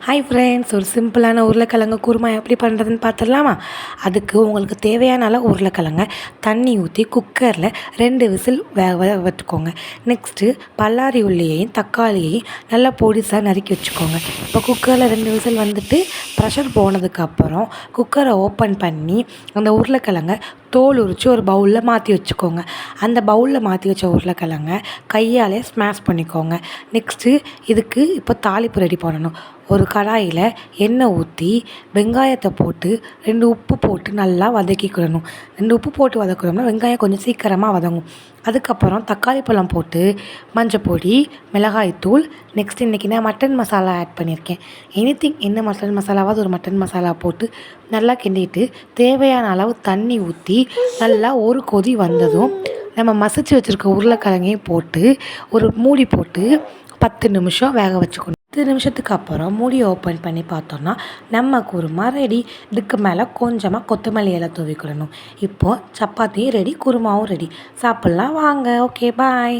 Hi friends, ஒரு சிம்பிளான உருளைக்கிழங்கு குருமா எப்படி பண்ணுறதுன்னு பார்த்துடலாமா? அதுக்கு உங்களுக்கு தேவையான அளவு உருளைக்கிழங்க தண்ணி ஊற்றி குக்கரில் 2 விசில் வச்சுக்கோங்க. நெக்ஸ்ட்டு பல்லாரி உள்ளியையும் தக்காளியையும் நல்லா பொடிசாக நறுக்கி வச்சுக்கோங்க. இப்போ குக்கரில் 2 விசில் வந்துட்டு ப்ரெஷர் போனதுக்கப்புறம் குக்கரை ஓப்பன் பண்ணி அந்த உருளைக்கிழங்க தோல் உரித்து ஒரு பவுலில் மாற்றி வச்சுக்கோங்க. அந்த பவுலில் மாற்றி வச்ச உருளைக்கிழங்க கையாலே ஸ்மாஷ் பண்ணிக்கோங்க. நெக்ஸ்ட்டு இதுக்கு இப்போ தாளிப்பு ரெடி பண்ணணும். ஒரு கடாயில் எண்ணெய் ஊற்றி வெங்காயத்தை போட்டு 2 உப்பு போட்டு நல்லா வதக்கிக்கிடணும். 2 உப்பு போட்டு வதக்கணும்னா வெங்காயம் கொஞ்சம் சீக்கிரமாக வதங்கும். அதுக்கப்புறம் தக்காளி பழம் போட்டு மஞ்சப்பொடி, மிளகாய்த்தூள், நெக்ஸ்ட் இன்றைக்கி நான் மட்டன் மசாலா ஆட் பண்ணியிருக்கேன். என்ன மட்டன் மசாலாவாவது ஒரு மட்டன் மசாலா போட்டு நல்லா கிண்டிட்டு தேவையான அளவு தண்ணி ஊற்றி நல்லா ஒரு கொதி வந்ததும் நம்ம மசிச்சு வச்சுருக்க உருளைக்கிழங்கையும் போட்டு ஒரு மூடி போட்டு 10 நிமிஷம் வேக வச்சுக்கணும். 10 நிமிஷத்துக்கு அப்புறம் மூடி ஓப்பன் பண்ணி பார்த்தோன்னா நம்ம குருமா ரெடி. இதுக்கு மேலே கொஞ்சமாக கொத்தமல்லி இலை தூவிக்கிடணும். இப்போது சப்பாத்தியும் ரெடி, குருமாவும் ரெடி. சாப்பிட்லாம் வாங்க. ஓகே, பாய்.